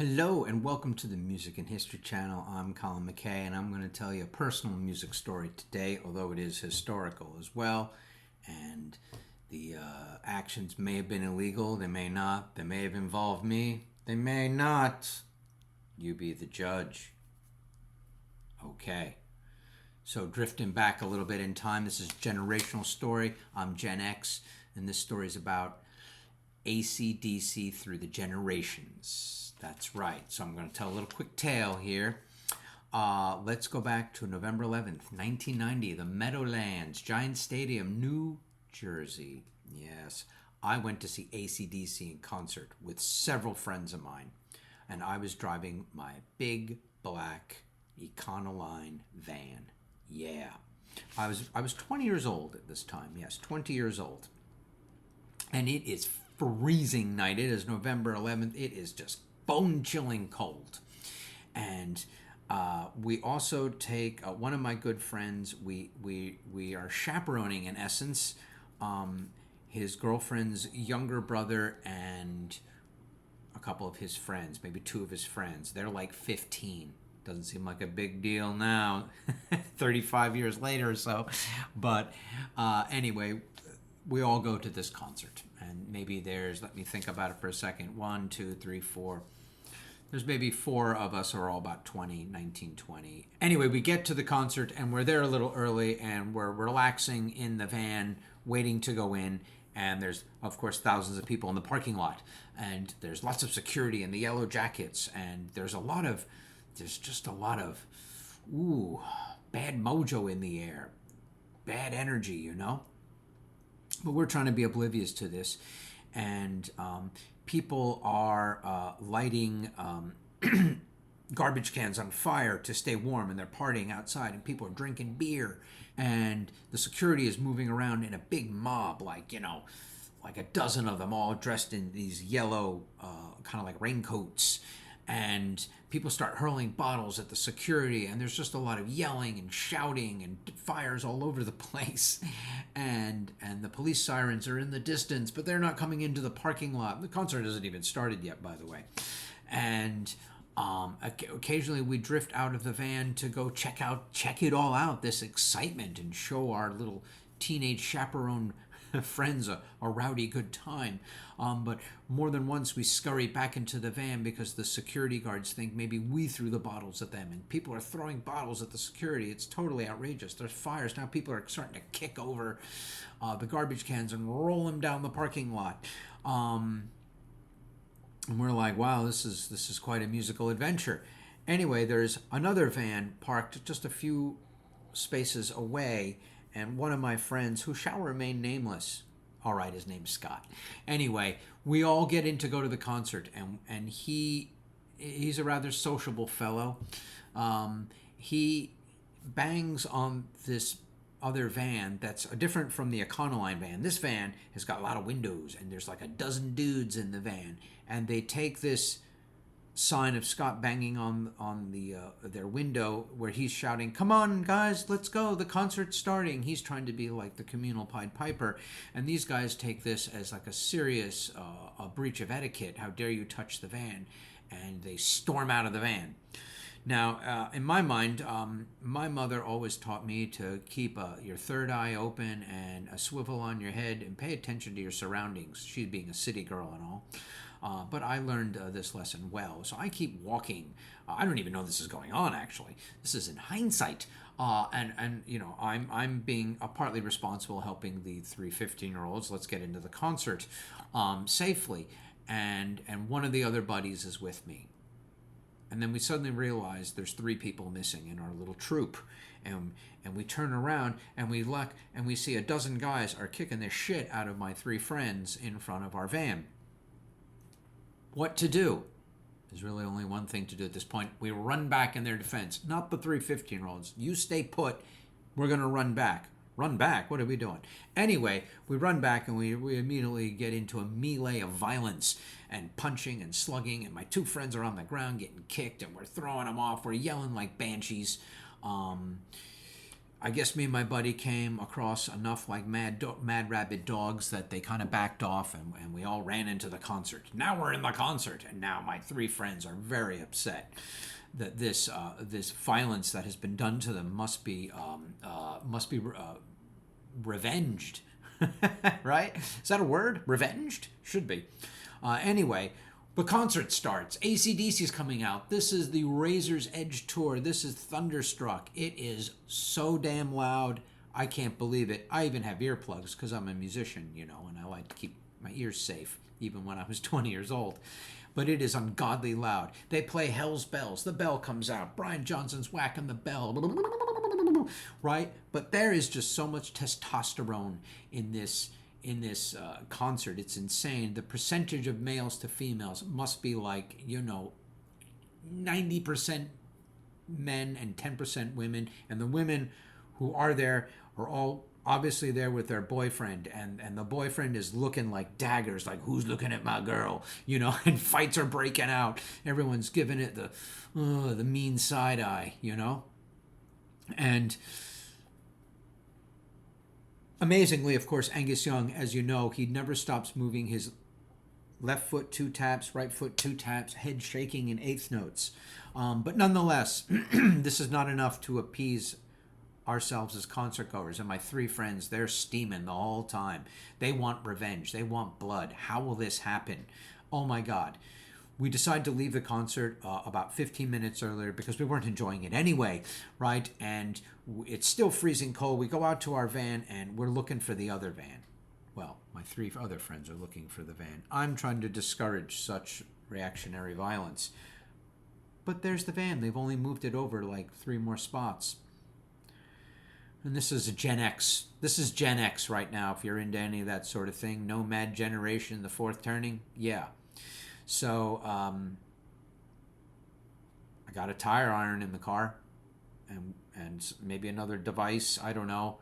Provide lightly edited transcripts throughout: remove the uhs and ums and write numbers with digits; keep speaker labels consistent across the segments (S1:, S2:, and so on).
S1: Hello and welcome to the Music and History channel. I'm Colin McKay and I'm going to tell you a personal music story today, although it is historical as well. And the actions may have been illegal, they may not, they may have involved me, they may not. You be the judge. Okay. So drifting back a little bit in time, this is a generational story. I'm Gen X and this story is about AC/DC through the generations. That's right. So I'm going to tell a little quick tale here. Let's go back to November 11th, 1990, the Meadowlands, Giant Stadium, New Jersey. Yes, I went to see AC/DC in concert with several friends of mine, and I was driving my big black Econoline van. Yeah, I was 20 years old at this time. Yes, 20 years old, and it is freezing night. It is November 11th. It is just bone-chilling cold. And we also take one of my good friends. We are chaperoning, in essence, his girlfriend's younger brother and a couple of his friends, maybe two of his friends. They're like 15. Doesn't seem like a big deal now, 35 years later or so. But anyway, we all go to this concert. And maybe there's, let me think about it for a second, 1, 2, 3, 4. There's maybe 4 of us who are all about 20, 19, 20. Anyway, we get to the concert and we're there a little early and we're relaxing in the van, waiting to go in. And there's, of course, thousands of people in the parking lot. And there's lots of security in the yellow jackets. And there's just a lot of, bad mojo in the air. Bad energy, you know? But we're trying to be oblivious to this. And people are lighting garbage cans on fire to stay warm, and they're partying outside, and people are drinking beer. And the security is moving around in a big mob, like a dozen of them all dressed in these yellow kind of like raincoats. And people start hurling bottles at the security, and there's just a lot of yelling and shouting and fires all over the place. And the police sirens are in the distance, but they're not coming into the parking lot. The concert hasn't even started yet, by the way. And occasionally we drift out of the van to go check it all out, this excitement, and show our little teenage chaperone friends a rowdy good time. But more than once we scurry back into the van because the security guards think maybe we threw the bottles at them, and people are throwing bottles at the security. It's totally outrageous. There's fires. Now people are starting to kick over the garbage cans and roll them down the parking lot. And we're like, wow, this is quite a musical adventure. Anyway, there's another van parked just a few spaces away, and one of my friends, who shall remain nameless, all right, his name's Scott. Anyway, we all get in to go to the concert, and he's a rather sociable fellow. He bangs on this other van that's different from the Econoline van. This van has got a lot of windows, and there's like a dozen dudes in the van, and they take this sign of Scott banging on their window where he's shouting, "Come on, guys, let's go, the concert's starting." He's trying to be like the communal Pied Piper, and these guys take this as like a serious a breach of etiquette. How dare you touch the van? And they storm out of the van. Now, in my mind, my mother always taught me to keep your third eye open and a swivel on your head and pay attention to your surroundings. She being a city girl and all. But I learned this lesson well, so I keep walking. I don't even know this is going on, actually. This is in hindsight. And I'm being partly responsible, helping the 3 15-year-olds. Let's get into the concert safely. And one of the other buddies is with me. And then we suddenly realize there's 3 people missing in our little troop. And we turn around and we look and we see a dozen guys are kicking the shit out of my 3 friends in front of our van. What to do? There's really only one thing to do at this point. We run back in their defense. Not the 3 15-year-olds. You stay put. We're going to run back. Run back? What are we doing? Anyway, we run back and we immediately get into a melee of violence and punching and slugging. And my 2 friends are on the ground getting kicked and we're throwing them off. We're yelling like banshees. I guess me and my buddy came across enough like mad rabid dogs that they kind of backed off, and we all ran into the concert. Now we're in the concert, and now my three friends are very upset that this violence that has been done to them must be revenged. Right? Is that a word? Revenged? Should be. Anyway, the concert starts. AC/DC is coming out. This is the Razor's Edge tour. This is Thunderstruck. It is so damn loud. I can't believe it. I even have earplugs because I'm a musician, you know, and I like to keep my ears safe, even when I was 20 years old. But it is ungodly loud. They play Hell's Bells. The bell comes out. Brian Johnson's whacking the bell. Right? But there is just so much testosterone in this concert. It's insane. The percentage of males to females must be like, 90% men and 10% women. And the women who are there are all obviously there with their boyfriend, and the boyfriend is looking like daggers, like, who's looking at my girl, and fights are breaking out. Everyone's giving it the mean side eye, and amazingly, of course, Angus Young, as you know, he never stops moving his left foot 2 taps, right foot 2 taps, head shaking in eighth notes. But nonetheless, this is not enough to appease ourselves as concert goers. And my three friends, they're steaming the whole time. They want revenge. They want blood. How will this happen? Oh my God. We decided to leave the concert about 15 minutes earlier because we weren't enjoying it anyway, right? And it's still freezing cold. We go out to our van and we're looking for the other van. Well, my three other friends are looking for the van. I'm trying to discourage such reactionary violence. But there's the van. They've only moved it over like 3 more spots. And this is a Gen X. This is Gen X right now, if you're into any of that sort of thing. Nomad generation, the fourth turning. Yeah. So I got a tire iron in the car and maybe another device. I don't know.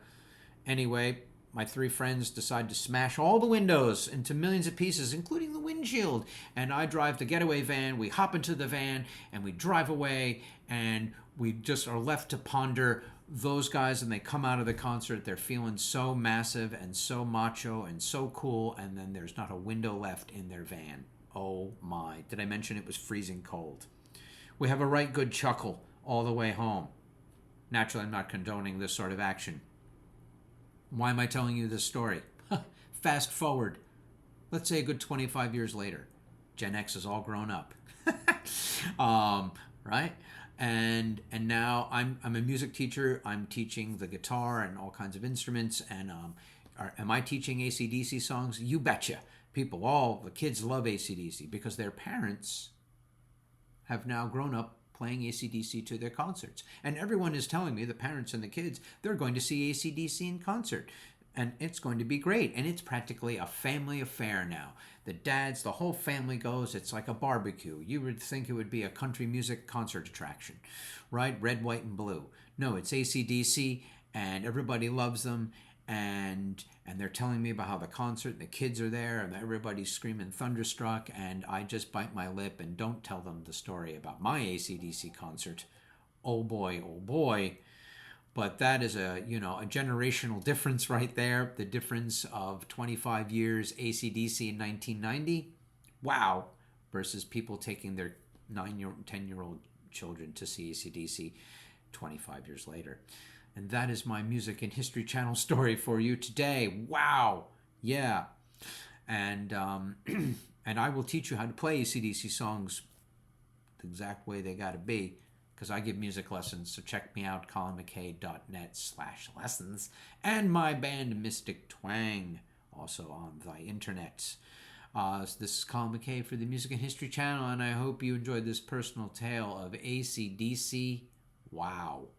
S1: Anyway, my three friends decide to smash all the windows into millions of pieces, including the windshield. And I drive the getaway van. We hop into the van and we drive away, and we just are left to ponder those guys. And they come out of the concert. They're feeling so massive and so macho and so cool. And then there's not a window left in their van. Oh my. Did I mention it was freezing cold? We have a right good chuckle all the way home. Naturally, I'm not condoning this sort of action. Why am I telling you this story? Fast forward, let's say a good 25 years later. Gen X is all grown up. Right? And now I'm a music teacher. I'm teaching the guitar and all kinds of instruments. And am I teaching AC/DC songs? You betcha. All the kids love AC/DC because their parents have now grown up playing AC/DC to their concerts. And everyone is telling me, the parents and the kids, they're going to see AC/DC in concert. And it's going to be great. And it's practically a family affair now. The dads, the whole family goes. It's like a barbecue. You would think it would be a country music concert attraction, right? Red, white, and blue. No, it's AC/DC, and everybody loves them. And they're telling me about how the concert, and the kids are there, and everybody's screaming Thunderstruck, and I just bite my lip and don't tell them the story about my AC/DC concert. Oh boy. But that is a generational difference right there. The difference of 25 years AC/DC in 1990, wow, versus people taking their 10-year-old children to see AC/DC 25 years later. And that is my Music and History Channel story for you today. Wow. Yeah. And and I will teach you how to play AC/DC songs the exact way they got to be, because I give music lessons. So check me out, colinmckay.net/lessons. And my band Mystic Twang, also on the internet. So this is Colin McKay for the Music and History Channel, and I hope you enjoyed this personal tale of AC/DC. Wow.